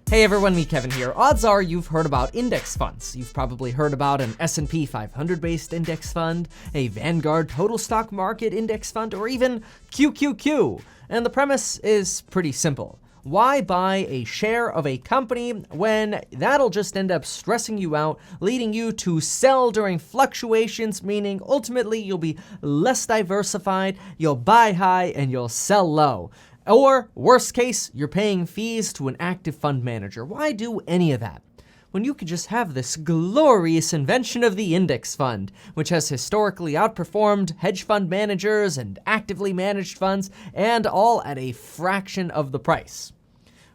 Hey everyone, me Kevin here. Odds are you've heard about index funds. You've probably heard about an S&P 500 based index fund, a Vanguard total stock market index fund, or even QQQ. And the premise is pretty simple. Why buy a share of a company when that'll just end up stressing you out, leading you to sell during fluctuations, meaning ultimately you'll be less diversified, you'll buy high and you'll sell low. Or, worst case, you're paying fees to an active fund manager. Why do any of that when you could just have this glorious invention of the index fund, which has historically outperformed hedge fund managers and actively managed funds, and all at a fraction of the price?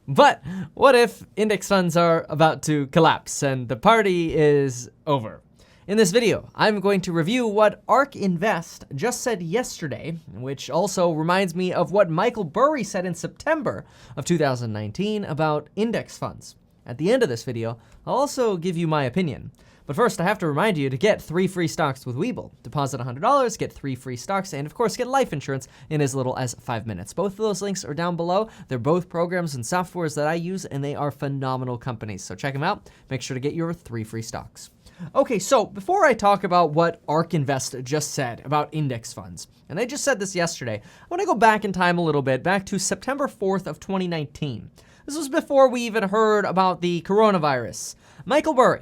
But what if index funds are about to collapse and the party is over? In this video, I'm going to review what ARK Invest just said yesterday, which also reminds me of what Michael Burry said in September of 2019 about index funds. At the end of this video, I'll also give you my opinion. But first, I have to remind you to get 3 free stocks with Webull. Deposit $100, get 3 free stocks, and of course, get life insurance in as little as 5 minutes. Both of those links are down below. They're both programs and softwares that I use, and they are phenomenal companies. So check them out. Make sure to get your 3 free stocks. Okay, so before I talk about what ARK Invest just said about index funds, and they just said this yesterday, I want to go back in time a little bit, back to September 4th of 2019. This was before we even heard about the coronavirus. Michael Burry,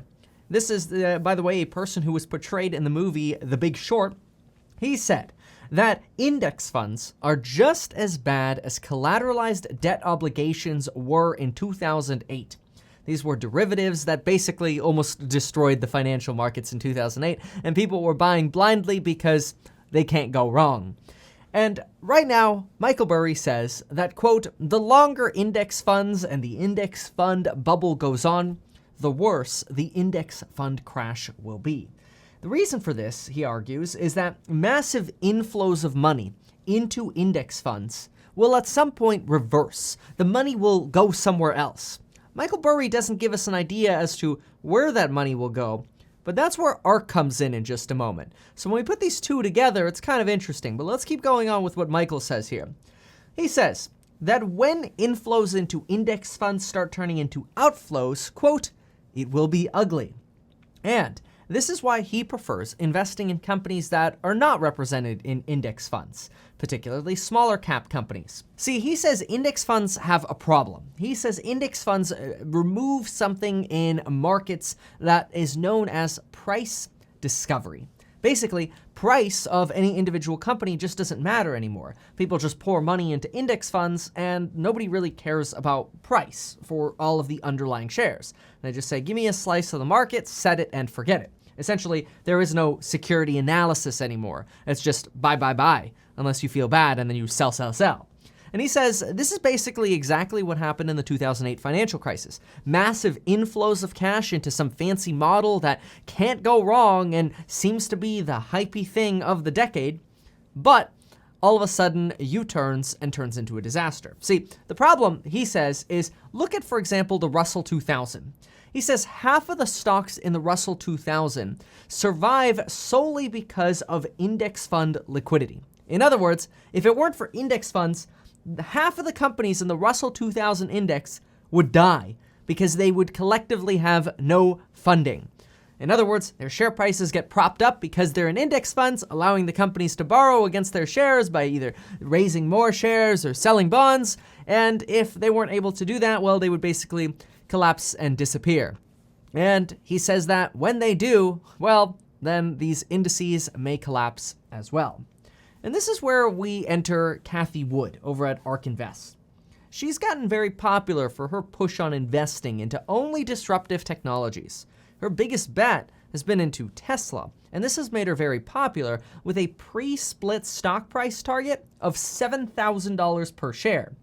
this is, by the way, a person who was portrayed in the movie The Big Short. He said that index funds are just as bad as collateralized debt obligations were in 2008. These were derivatives that basically almost destroyed the financial markets in 2008, and people were buying blindly because they can't go wrong. And right now, Michael Burry says that, quote, the longer index funds and the index fund bubble goes on, the worse the index fund crash will be. The reason for this, he argues, is that massive inflows of money into index funds will at some point reverse. The money will go somewhere else. Michael Burry doesn't give us an idea as to where that money will go, but that's where ARK comes in just a moment. So when we put these two together, it's kind of interesting, but let's keep going on with what Michael says here. He says that when inflows into index funds start turning into outflows, quote, it will be ugly. And this is why he prefers investing in companies that are not represented in index funds, particularly smaller cap companies. See, he says index funds have a problem. He says index funds remove something in markets that is known as price discovery. Basically, price of any individual company just doesn't matter anymore. People just pour money into index funds and nobody really cares about price for all of the underlying shares. They just say, give me a slice of the market, set it and forget it. Essentially, there is no security analysis anymore. It's just buy, unless you feel bad and then you sell. And he says this is basically exactly what happened in the 2008 financial crisis. Massive inflows of cash into some fancy model that can't go wrong and seems to be the hypey thing of the decade, but all of a sudden U-turns and turns into a disaster. See, the problem, he says, is look at, for example, the Russell 2000. He says half of the stocks in the Russell 2000 survive solely because of index fund liquidity. In other words, if it weren't for index funds, half of the companies in the Russell 2000 index would die because they would collectively have no funding. In other words, their share prices get propped up because they're in index funds, allowing the companies to borrow against their shares by either raising more shares or selling bonds. And if they weren't able to do that, well, they would basically collapse and disappear. And he says that when they do, well, then these indices may collapse as well. And this is where we enter Cathie Wood over at ARK Invest. She's gotten very popular for her push on investing into only disruptive technologies. Her biggest bet has been into Tesla, and this has made her very popular with a pre-split stock price target of $7,000 per share.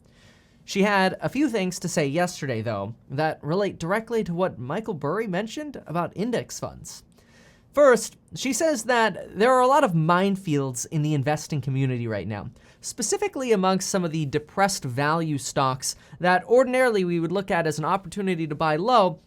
She had a few things to say yesterday, though, that relate directly to what Michael Burry mentioned about index funds. First, she says that there are a lot of minefields in the investing community right now, specifically amongst some of the depressed value stocks that ordinarily we would look at as an opportunity to buy low,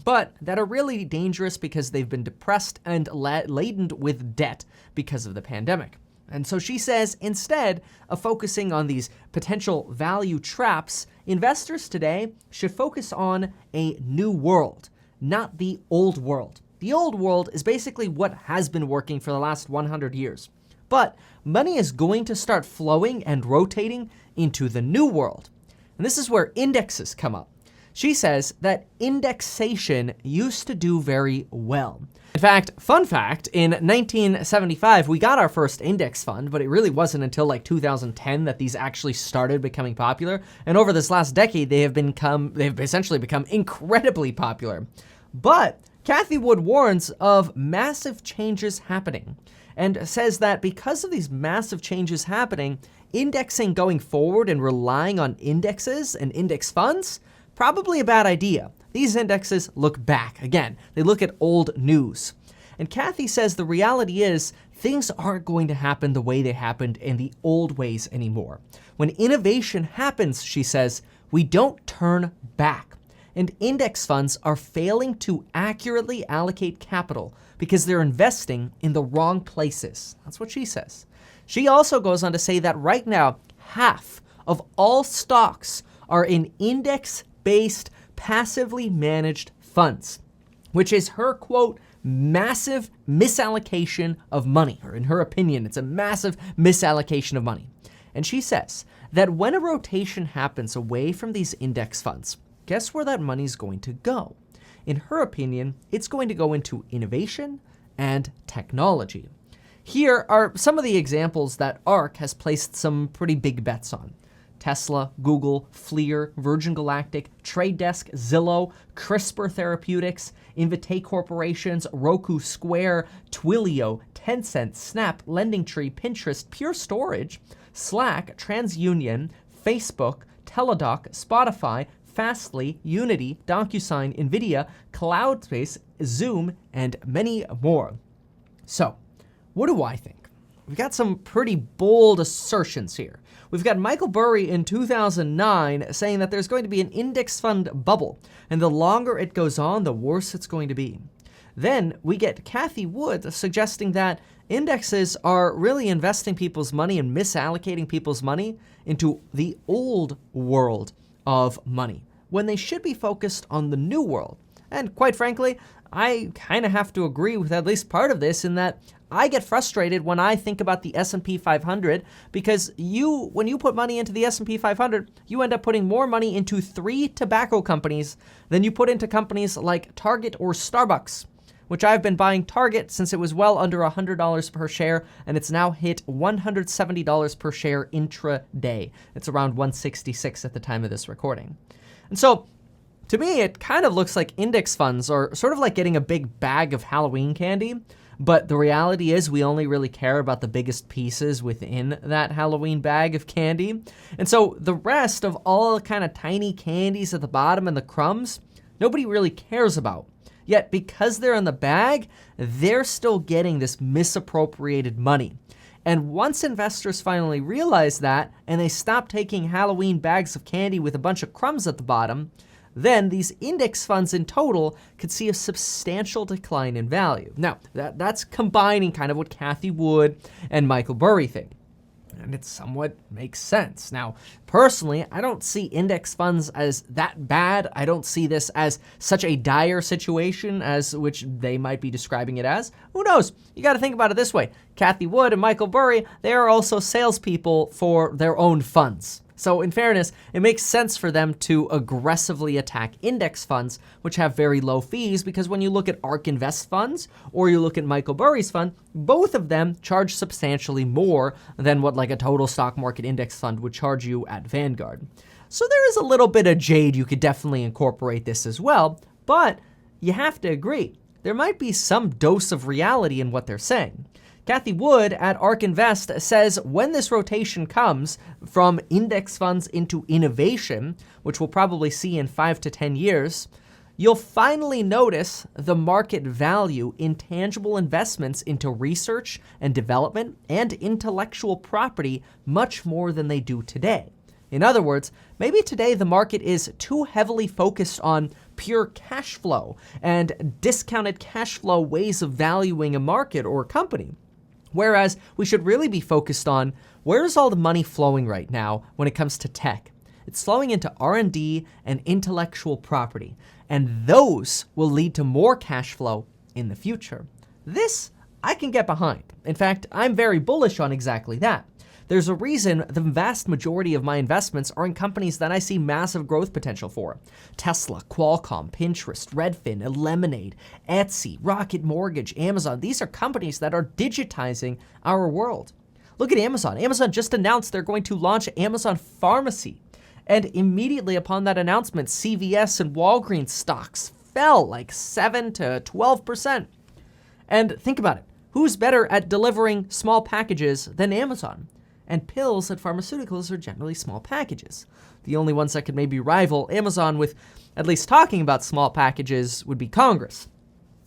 but that are really dangerous because they've been depressed and laden with debt because of the pandemic. And so she says instead of focusing on these potential value traps, investors today should focus on a new world, not the old world. The old world is basically what has been working for the last 100 years. But money is going to start flowing and rotating into the new world. And this is where indexes come up. She says that indexation used to do very well. In fact, fun fact, in 1975, we got our first index fund, but it really wasn't until like 2010 that these actually started becoming popular. And over this last decade, they've essentially become incredibly popular. But Cathie Wood warns of massive changes happening and says that because of these massive changes happening, indexing going forward and relying on indexes and index funds, probably a bad idea. These indexes look back. Again, they look at old news. And Cathie says the reality is things aren't going to happen the way they happened in the old ways anymore. When innovation happens, she says, we don't turn back. And index funds are failing to accurately allocate capital because they're investing in the wrong places. That's what she says. She also goes on to say that right now, half of all stocks are in index-based, passively managed funds, which is her quote, massive misallocation of money, or in her opinion, it's a massive misallocation of money. And she says that when a rotation happens away from these index funds, guess where that money's going to go? In her opinion, it's going to go into innovation and technology. Here are some of the examples that ARK has placed some pretty big bets on. Tesla, Google, Fleer, Virgin Galactic, Trade Desk, Zillow, CRISPR Therapeutics, Invitae Corporations, Roku Square, Twilio, Tencent, Snap, LendingTree, Pinterest, Pure Storage, Slack, TransUnion, Facebook, Teladoc, Spotify, Fastly, Unity, DocuSign, NVIDIA, Cloudspace, Zoom, and many more. So, what do I think? We've got some pretty bold assertions here. We've got Michael Burry in 2009 saying that there's going to be an index fund bubble, and the longer it goes on, the worse it's going to be. Then we get Cathie Wood suggesting that indexes are really investing people's money and misallocating people's money into the old world of money, when they should be focused on the new world. And quite frankly, I kind of have to agree with at least part of this in that I get frustrated when I think about the S&P 500 because when you put money into the S&P 500, you end up putting more money into 3 tobacco companies than you put into companies like Target or Starbucks, which I've been buying Target since it was well under $100 per share, and it's now hit $170 per share intraday. It's around $166 at the time of this recording. And so, to me, it kind of looks like index funds are sort of like getting a big bag of Halloween candy, but the reality is we only really care about the biggest pieces within that Halloween bag of candy. And so the rest of all the kind of tiny candies at the bottom and the crumbs, nobody really cares about. Yet because they're in the bag, they're still getting this misappropriated money. And once investors finally realize that, and they stop taking Halloween bags of candy with a bunch of crumbs at the bottom, then these index funds in total could see a substantial decline in value. Now, that's combining kind of what Cathie Wood and Michael Burry think. And it somewhat makes sense. Now, personally, I don't see index funds as that bad. I don't see this as such a dire situation as which they might be describing it as. Who knows? You got to think about it this way. Cathie Wood and Michael Burry, they are also salespeople for their own funds. So in fairness, it makes sense for them to aggressively attack index funds, which have very low fees, because when you look at ARK Invest funds or you look at Michael Burry's fund, both of them charge substantially more than what like a total stock market index fund would charge you at Vanguard. So there is a little bit of jade. You could definitely incorporate this as well, but you have to agree, there might be some dose of reality in what they're saying. Cathie Wood at ARK Invest says when this rotation comes from index funds into innovation, which we'll probably see in 5 to 10 years, you'll finally notice the market value in tangible investments into research and development and intellectual property much more than they do today. In other words, maybe today the market is too heavily focused on pure cash flow and discounted cash flow ways of valuing a market or a company. Whereas we should really be focused on where's all the money flowing right now when it comes to tech. It's flowing into R&D and intellectual property, and those will lead to more cash flow in the future. This I can get behind. In fact, I'm very bullish on exactly that. There's a reason the vast majority of my investments are in companies that I see massive growth potential for. Tesla, Qualcomm, Pinterest, Redfin, Lemonade, Etsy, Rocket Mortgage, Amazon. These are companies that are digitizing our world. Look at Amazon. Amazon just announced they're going to launch Amazon Pharmacy. And immediately upon that announcement, CVS and Walgreens stocks fell like 7 to 12%. And think about it. Who's better at delivering small packages than Amazon? And pills and pharmaceuticals are generally small packages. The only ones that could maybe rival Amazon with at least talking about small packages would be Congress.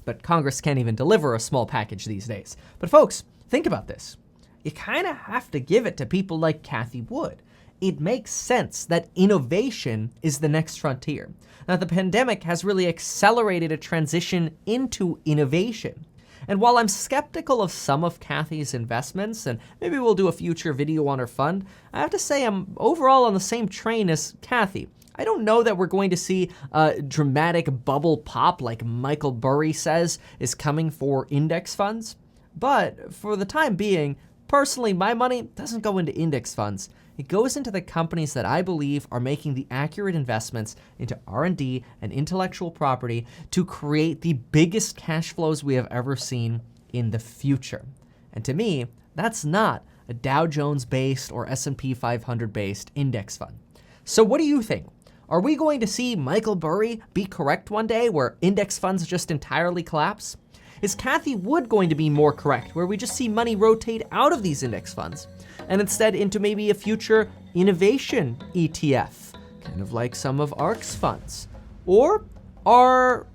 But Congress can't even deliver a small package these days. But folks, think about this. You kind of have to give it to people like Cathie Wood. It makes sense that innovation is the next frontier. Now, the pandemic has really accelerated a transition into innovation. And while I'm skeptical of some of Cathie's investments, and maybe we'll do a future video on her fund, I have to say I'm overall on the same train as Cathie. I don't know that we're going to see a dramatic bubble pop like Michael Burry says is coming for index funds. But for the time being, personally, my money doesn't go into index funds. It goes into the companies that I believe are making the accurate investments into R&D and intellectual property to create the biggest cash flows we have ever seen in the future. And to me, that's not a Dow Jones-based or S&P 500-based index fund. So what do you think? Are we going to see Michael Burry be correct one day where index funds just entirely collapse? Is Cathie Wood going to be more correct, where we just see money rotate out of these index funds and instead into maybe a future innovation ETF, kind of like some of ARK's funds? Or are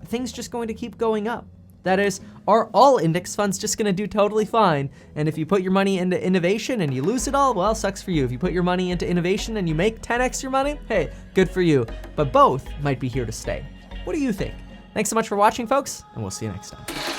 things just going to keep going up? That is, are all index funds just going to do totally fine? And if you put your money into innovation and you lose it all, well, sucks for you. If you put your money into innovation and you make 10x your money, hey, good for you. But both might be here to stay. What do you think? Thanks so much for watching, folks, and we'll see you next time.